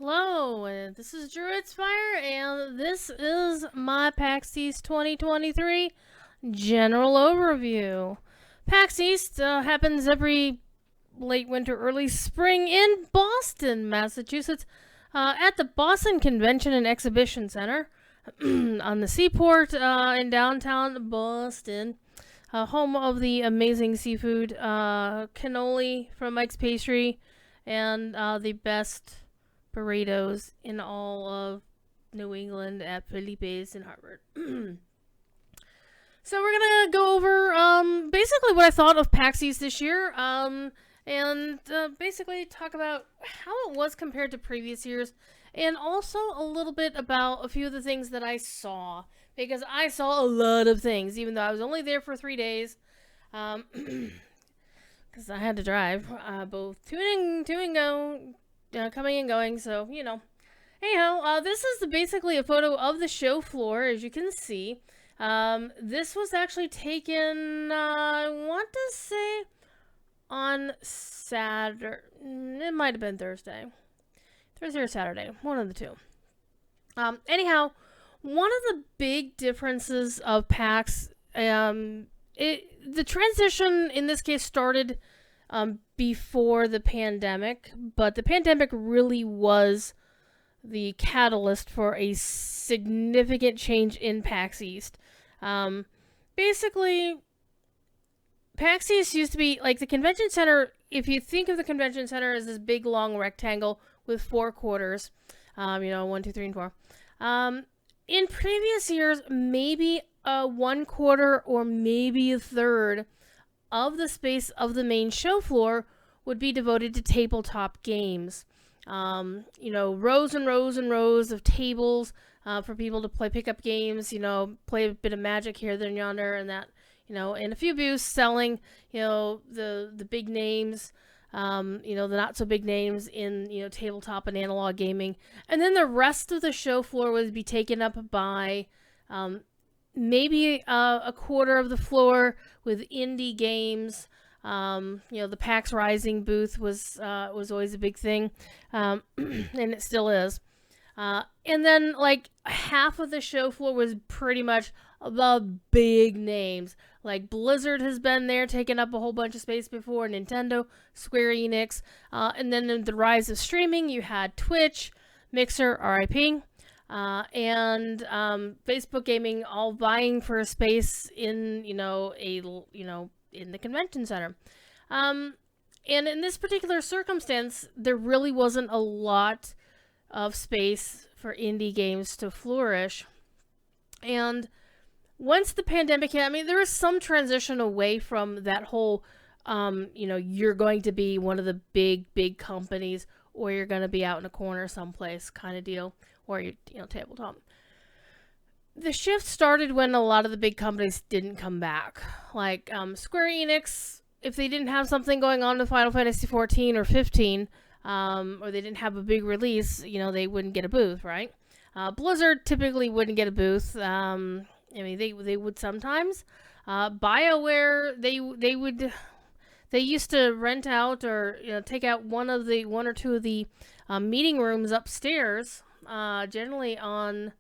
Hello, and this is Druidsfire, and this is my PAX East 2023 general overview. PAX East happens every late winter, early spring in Boston, Massachusetts, at the Boston Convention and Exhibition Center on the seaport in downtown Boston. Home of the amazing seafood, cannoli from Mike's Pastry, and the best burritos in all of New England at Felipe's in Harvard. So we're gonna go over basically what I thought of PAX East this year, and basically talk about how it was compared to previous years, and also a little bit about a few of the things that I saw, because I saw a lot of things, even though I was only there for 3 days, because I had to drive, both to and go, coming and going, so, you know. Anyhow, this is basically a photo of the show floor, as you can see. This was actually taken, I want to say, on Saturday. It might have been Thursday. Thursday or Saturday. One of the two. Anyhow, one of the big differences of PAX, the transition in this case started before the pandemic, but the pandemic really was the catalyst for a significant change in PAX East. Basically, PAX East used to be like the convention center. If you think of the convention center as this big long rectangle with 4 quarters, 1, 2, 3, and 4. In previous years, maybe a 1/4 or maybe a third of the space of the main show floor would be devoted to tabletop games. Rows and rows and rows of tables for people to play pickup games, play a bit of Magic here, there, and yonder, and that, and a few booths selling, the big names, the not so big names in, tabletop and analog gaming. And then the rest of the show floor would be taken up by maybe a quarter of the floor with indie games. The PAX Rising booth was always a big thing, and it still is. And then like half of the show floor was pretty much the big names. Like Blizzard has been there, taking up a whole bunch of space before, Nintendo, Square Enix, and then in the rise of streaming, you had Twitch, Mixer, RIP, and Facebook Gaming, all vying for a space in in the convention center. And in this particular circumstance, there really wasn't a lot of space for indie games to flourish. And once the pandemic hit, there was some transition away from that whole, you're going to be one of the big companies, or you're going to be out in a corner someplace kind of deal, or tabletop. The shift started when a lot of the big companies didn't come back. Like Square Enix, if they didn't have something going on with Final Fantasy 14 or 15, or they didn't have a big release, they wouldn't get a booth, right? Blizzard typically wouldn't get a booth. They would sometimes. BioWare, they used to rent out or take out one or two of the meeting rooms upstairs, generally on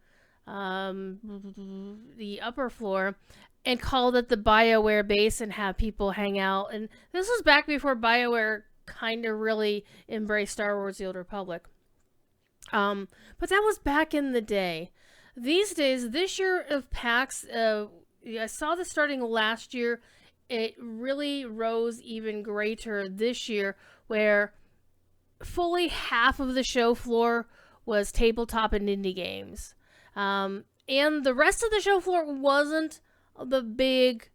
the upper floor, and called it the BioWare base and have people hang out. And this was back before BioWare kind of really embraced Star Wars: The Old Republic. But that was back in the day. These days, this year of PAX, I saw this starting last year. It really rose even greater this year, where fully half of the show floor was tabletop and indie games. And the rest of the show floor wasn't the big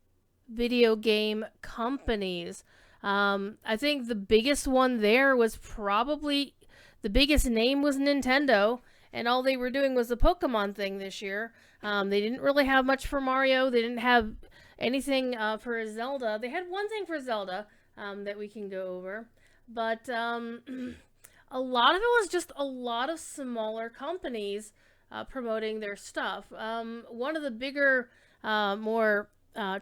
video game companies. I think the biggest one there was probably, the biggest name was Nintendo, and all they were doing was the Pokemon thing this year. They didn't really have much for Mario. They didn't have anything for Zelda. They had one thing for Zelda that we can go over. But a lot of it was just a lot of smaller companies promoting their stuff. One of the bigger, more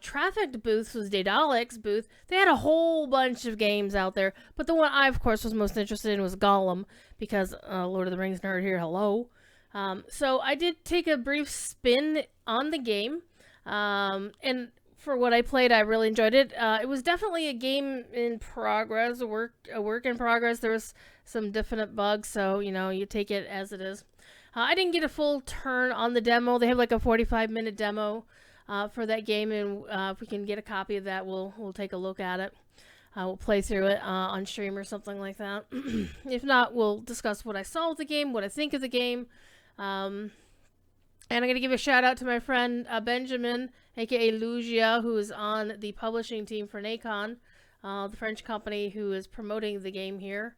trafficked booth was Daedalic's booth. They had a whole bunch of games out there, but the one I, of course, was most interested in was Gollum, because Lord of the Rings nerd here, hello. So I did take a brief spin on the game, and for what I played, I really enjoyed it. It was definitely a game in progress, a work in progress. There was some definite bugs, so, you know, you take it as it is. I didn't get a full turn on the demo. They have like a 45-minute demo for that game, and if we can get a copy of that, we'll take a look at it. We'll play through it on stream or something like that. If not, we'll discuss what I saw with the game, what I think of the game. And I'm going to give a shout out to my friend Benjamin, aka Lugia, who is on the publishing team for Nacon, the French company who is promoting the game here.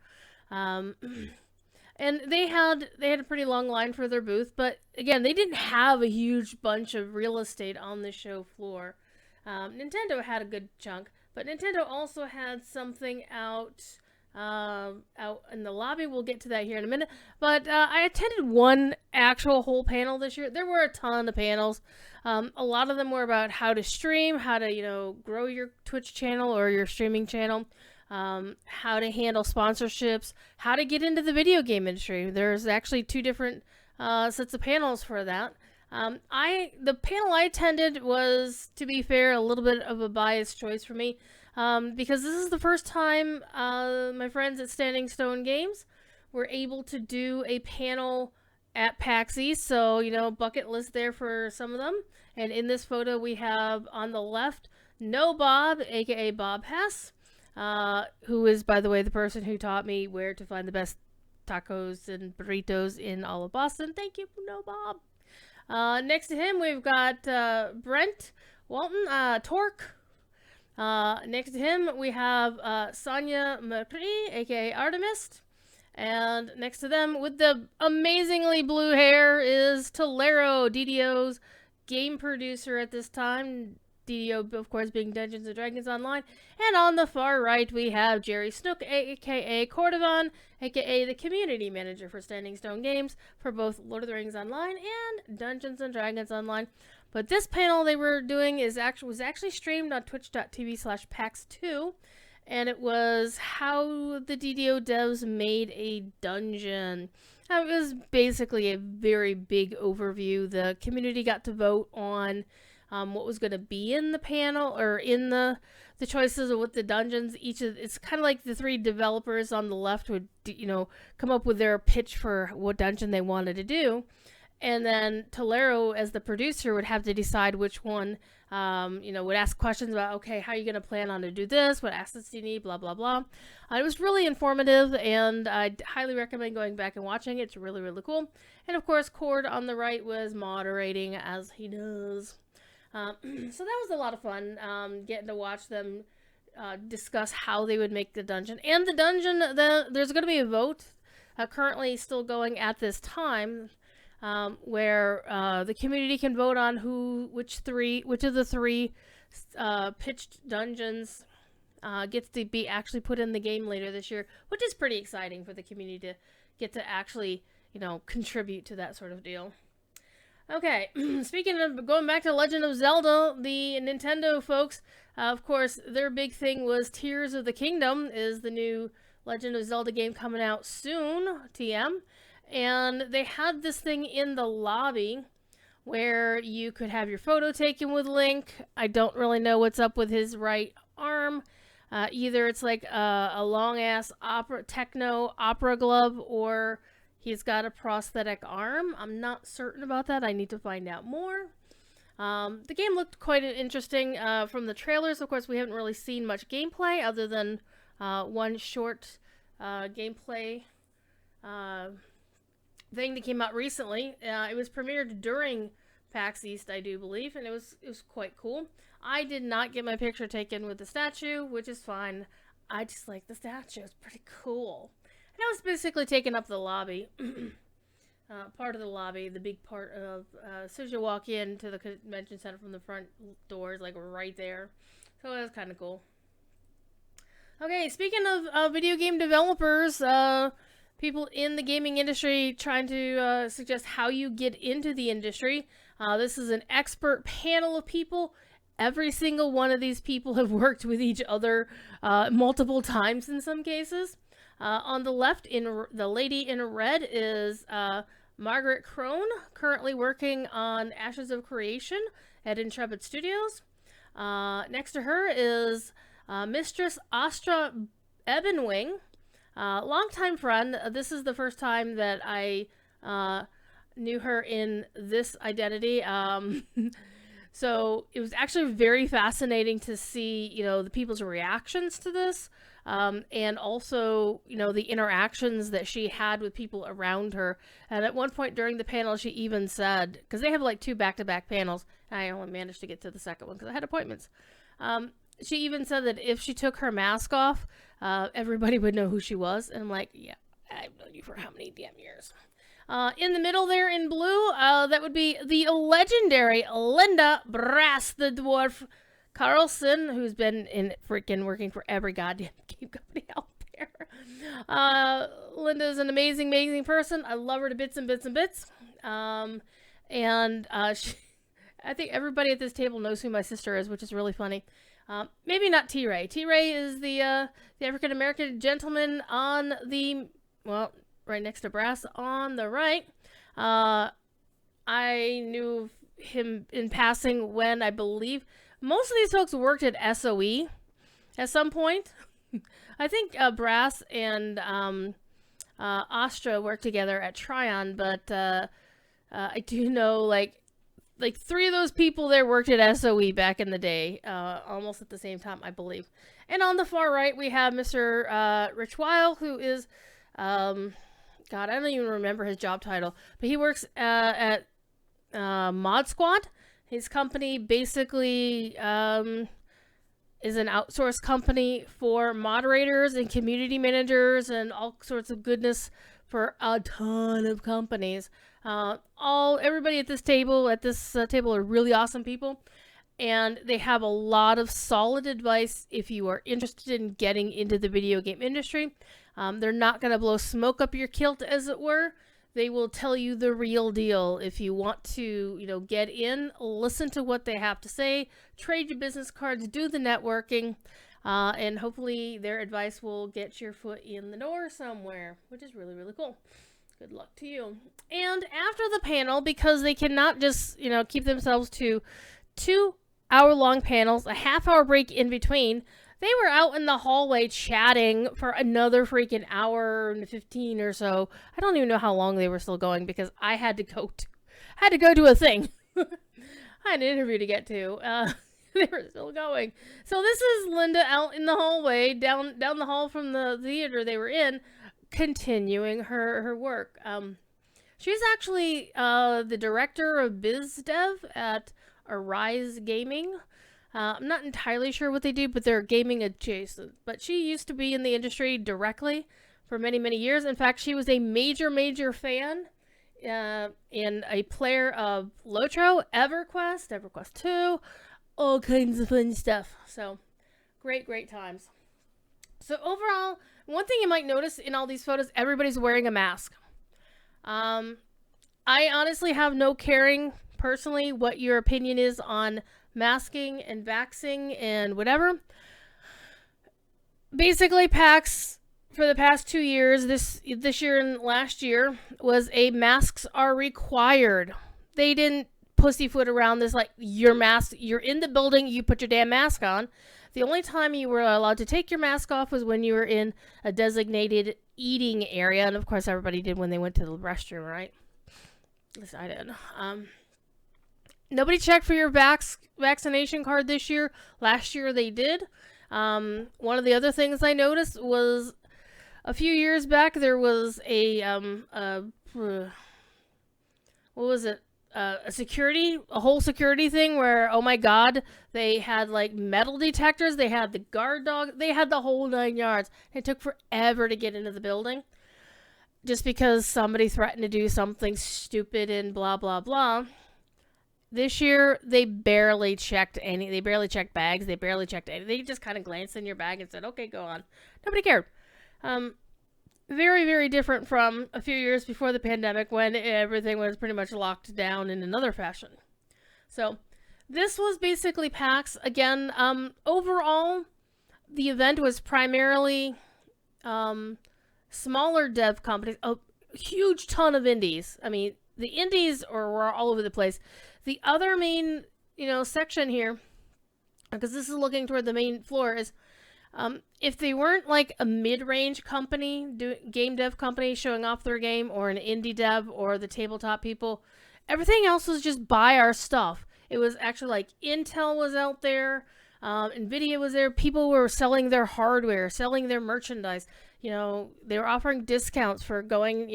And they had a pretty long line for their booth, but again, they didn't have a huge bunch of real estate on the show floor. Nintendo had a good chunk, but Nintendo also had something out in the lobby. We'll get to that here in a minute. But I attended one actual whole panel this year. There were a ton of panels. A lot of them were about how to stream, how to, you know, grow your Twitch channel or your streaming channel. How to handle sponsorships, how to get into the video game industry. There's actually two different sets of panels for that. The panel I attended was, to be fair, a little bit of a biased choice for me, because this is the first time my friends at Standing Stone Games were able to do a panel at PAX East, so, you know, bucket list there for some of them. And in this photo we have on the left, No Bob, aka Bob Hess, who is, by the way, the person who taught me where to find the best tacos and burritos in all of Boston. Thank you, No Bob. Next to him, we've got Brent Walton, Torque. Next to him, we have Sonia Macri, aka Artemis. And next to them, with the amazingly blue hair, is Tolero, DDO's game producer at this time. DDO, of course, being Dungeons & Dragons Online. And on the far right, we have Jerry Snook, a.k.a. Cordovan, a.k.a. the community manager for Standing Stone Games for both Lord of the Rings Online and Dungeons & Dragons Online. But this panel they were doing was actually streamed on twitch.tv/PAX2, and it was how the DDO devs made a dungeon. It was basically a very big overview. The community got to vote on what was going to be in the panel, or in the choices of what the dungeons, it's kind of like the three developers on the left would, you know, come up with their pitch for what dungeon they wanted to do. And then Tolero, as the producer, would have to decide which one, you know, would ask questions about, okay, how are you going to plan on to do this? What assets do you need? Blah, blah, blah. It was really informative, and I highly recommend going back and watching it. It's really, really cool. And of course, Cord on the right was moderating, as he does. So that was a lot of fun, getting to watch them discuss how they would make the dungeon. And the dungeon, there's going to be a vote currently still going at this time, where the community can vote on which of the three pitched dungeons gets to be actually put in the game later this year, which is pretty exciting for the community to get to actually, you know, contribute to that sort of deal. Okay, speaking of going back to Legend of Zelda, the Nintendo folks, of course, their big thing was Tears of the Kingdom is the new Legend of Zelda game coming out soon, TM. And they had this thing in the lobby where you could have your photo taken with Link. I don't really know what's up with his right arm. Either it's like a long-ass techno opera glove, or he's got a prosthetic arm. I'm not certain about that. I need to find out more. The game looked quite interesting from the trailers. Of course, we haven't really seen much gameplay other than one short gameplay thing that came out recently. It was premiered during PAX East, I do believe, and it was quite cool. I did not get my picture taken with the statue, which is fine. I just like the statue. It's pretty cool. And I was basically taking up the lobby, part of the lobby, the big part of, as soon as you walk into the convention center from the front doors, like right there. So it was kind of cool. Okay, speaking of video game developers, people in the gaming industry trying to suggest how you get into the industry. This is an expert panel of people. every single one of these people have worked with each other multiple times in some cases. On the left, the lady in red is Margaret Crone, currently working on Ashes of Creation at Intrepid Studios. Next to her is Mistress Astra Ebenwing, longtime friend. This is the first time that I knew her in this identity. So it was actually very fascinating to see, the people's reactions to this. And also, the interactions that she had with people around her. And at one point during the panel, she even said, because they have like 2 back-to-back panels, and I only managed to get to the second one because I had appointments. She even said that if she took her mask off, everybody would know who she was. And I'm like, yeah, I've known you for how many damn years? In the middle there in blue, that would be the legendary Linda Brass, the dwarf Carlson, who's been in freaking working for every goddamn game company out there. Linda's an amazing, amazing person. I love her to bits and bits and bits. I think everybody at this table knows who my sister is, which is really funny. Maybe not T-Ray. T-Ray is the African-American gentleman on the, right next to Brass on the right. I knew him in passing when I believe most of these folks worked at SOE at some point. I think Brass and Astra worked together at Tryon, but I do know like 3 of those people there worked at SOE back in the day, almost at the same time, I believe. And on the far right, we have Mr. Rich Weil, who is, God, I don't even remember his job title, but he works at Mod Squad. His company basically is an outsourced company for moderators and community managers and all sorts of goodness for a ton of companies. Everybody at this table are really awesome people, and they have a lot of solid advice if you are interested in getting into the video game industry. They're not going to blow smoke up your kilt, as it were. They will tell you the real deal. If you want to, get in, listen to what they have to say, trade your business cards, do the networking, and hopefully their advice will get your foot in the door somewhere, which is really, really cool. Good luck to you. And after the panel, because they cannot just, keep themselves to 2-hour-long panels, a half-hour break in between, they were out in the hallway chatting for another freaking hour and 15 or so. I don't even know how long they were still going because I had to go to a thing. I had an interview to get to. They were still going. So this is Linda out in the hallway, down the hall from the theater they were in, continuing her work. She's actually the director of biz dev at Arise Gaming. I'm not entirely sure what they do, but they're gaming adjacent. But she used to be in the industry directly for many, many years. In fact, she was a major, major fan and a player of Lotro, EverQuest 2, all kinds of fun stuff. So, great, great times. So overall, one thing you might notice in all these photos, everybody's wearing a mask. I honestly have no caring, personally, what your opinion is on masking and vaxxing and whatever. Basically, PAX for the past 2 years, this year and last year, was a masks are required. They didn't pussyfoot around this like your mask. You're in the building, you put your damn mask on. The only time you were allowed to take your mask off was when you were in a designated eating area, and of course everybody did when they went to the restroom, right? At least I did. Nobody checked for your vaccination card this year. Last year they did. One of the other things I noticed was a few years back there was a whole security thing where, oh my god, they had like metal detectors, they had the guard dog, they had the whole 9 yards. It took forever to get into the building just because somebody threatened to do something stupid and blah blah blah. This year, they barely checked bags, they barely checked anything. They just kind of glanced in your bag and said, okay, go on. Nobody cared. Very, very different from a few years before the pandemic when everything was pretty much locked down in another fashion. So, This was basically PAX again. Overall, the event was primarily smaller dev companies. A huge ton of indies. I mean, the indies were all over the place. The other main, section here, because this is looking toward the main floor, is if they weren't like a mid-range company, game dev company showing off their game, or an indie dev, or the tabletop people, everything else was just buy our stuff. It was actually like Intel was out there, Nvidia was there. People were selling their hardware, selling their merchandise. They were offering discounts for going.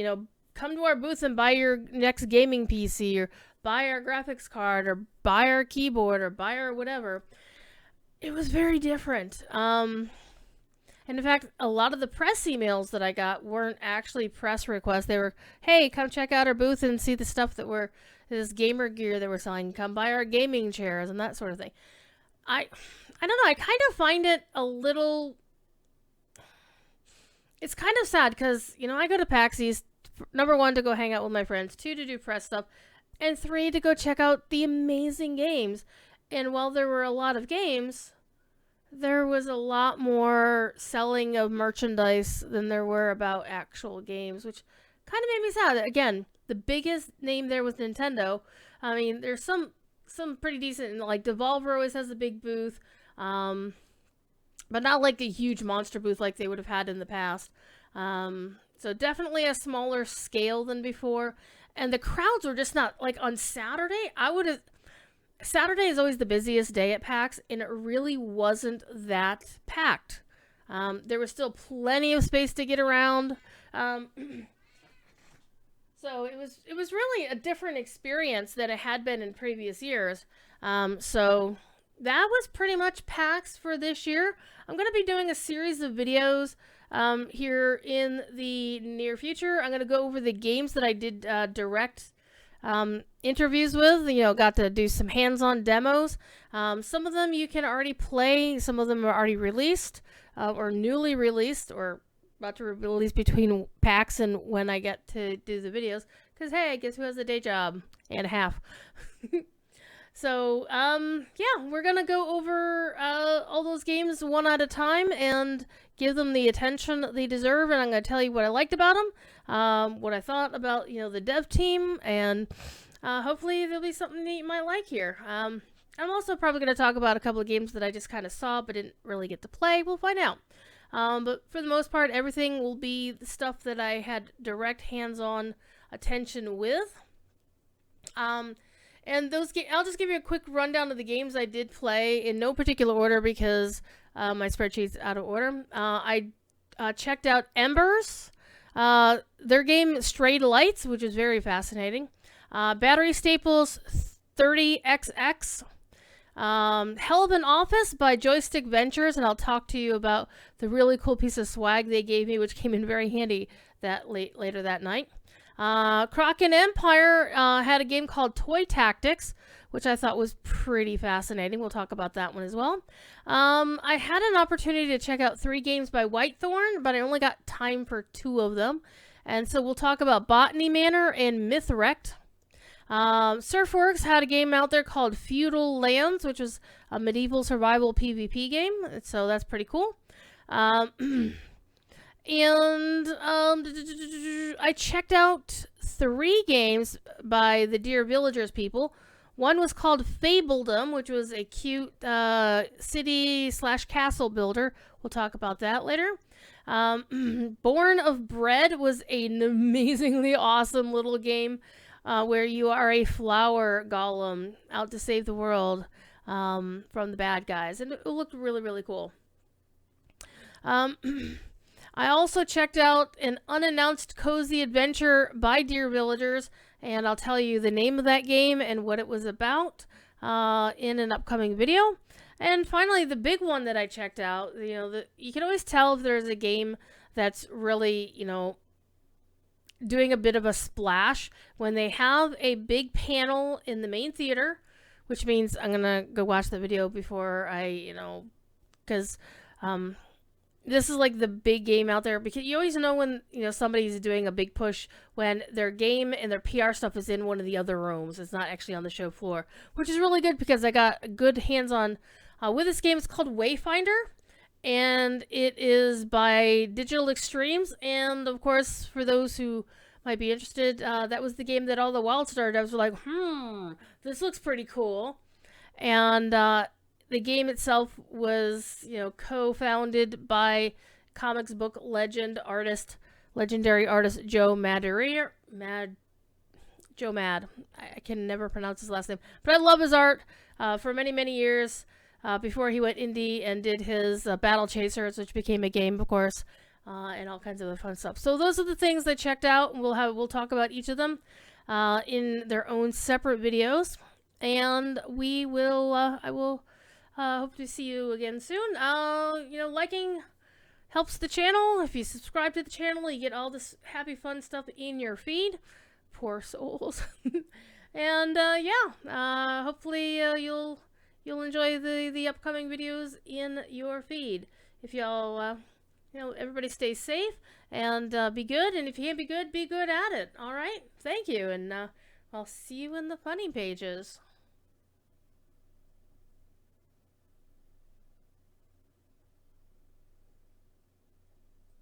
Come to our booth and buy your next gaming PC, or buy our graphics card, or buy our keyboard, or buy our whatever. It was very different. And in fact, a lot of the press emails that I got weren't actually press requests. They were, hey, come check out our booth and see the stuff this gamer gear that we're selling. Come buy our gaming chairs and that sort of thing. I don't know. I kind of find it a little... It's kind of sad because, I go to PAX East, number 1, to go hang out with my friends, 2, to do press stuff, and 3, to go check out the amazing games. And while there were a lot of games, there was a lot more selling of merchandise than there were about actual games, which kind of made me sad. Again, the biggest name there was Nintendo. I mean, there's some pretty decent, like Devolver always has a big booth, but not like a huge monster booth like they would have had in the past. So definitely a smaller scale than before. And the crowds were just not, like on Saturday, Saturday is always the busiest day at PAX, and it really wasn't that packed. There was still plenty of space to get around. So it was really a different experience than it had been in previous years. So that was pretty much PAX for this year. I'm going to be doing a series of videos here in the near future. I'm going to go over the games that I did direct interviews with. Got to do some hands-on demos. Some of them you can already play. Some of them are already released or newly released, or about to release between PAX and when I get to do the videos. Because, hey, guess who has a day job and a half? So, yeah, we're going to go over all those games one at a time and give them the attention that they deserve. And I'm going to tell you what I liked about them, what I thought about, the dev team, and hopefully there'll be something that you might like here. I'm also probably going to talk about a couple of games that I just kind of saw but didn't really get to play. We'll find out. But for the most part, everything will be the stuff that I had direct hands-on attention with. And those I'll just give you a quick rundown of the games I did play in no particular order because my spreadsheet's out of order. I checked out Embers, their game Strayed Lights, which is very fascinating. Battery Staples 30XX. Hell of an Office by Joystick Ventures, and I'll talk to you about the really cool piece of swag they gave me, which came in very handy later that night. Kraken Empire had a game called Toy Tactics, which I thought was pretty fascinating. We'll talk about that one as well. I had an opportunity to check out 3 games by Whitethorn, but I only got time for 2 of them. And so we'll talk about Botany Manor and Mythwrecked. Surfworks had a game out there called Feudal Lands, which was a medieval survival PvP game. So that's pretty cool. And I checked out 3 games by the Dear Villagers people. One was called Fabledom, which was a cute city/castle builder. We'll talk about that later. Born of Bread was an amazingly awesome little game where you are a flower golem out to save the world from the bad guys. And it looked really, really cool. I also checked out an unannounced cozy adventure by Dear Villagers, and I'll tell you the name of that game and what it was about in an upcoming video. And finally, the big one that I checked out, you can always tell if there's a game that's really, doing a bit of a splash when they have a big panel in the main theater, which means I'm going to go watch the video before I, because... this is like the big game out there, because you always know when somebody's doing a big push when their game and their PR stuff is in one of the other rooms. It's not actually on the show floor, which is really good because I got good hands on with this game. It's called Wayfinder, and it is by Digital Extremes. And of course, for those who might be interested, that was the game that all the WildStar devs were like, this looks pretty cool. And the game itself was, co-founded by comics book legendary artist Joe Madureira. Joe Mad. I can never pronounce his last name, but I love his art. For many, many years, before he went indie and did his Battle Chasers, which became a game, of course, and all kinds of other fun stuff. So those are the things I checked out, and we'll talk about each of them in their own separate videos. And I will hope to see you again soon. Liking helps the channel. If you subscribe to the channel, you get all this happy, fun stuff in your feed. Poor souls. And hopefully you'll enjoy the upcoming videos in your feed. If y'all, everybody stay safe and be good. And if you can't be good at it. All right. Thank you, and I'll see you in the funny pages.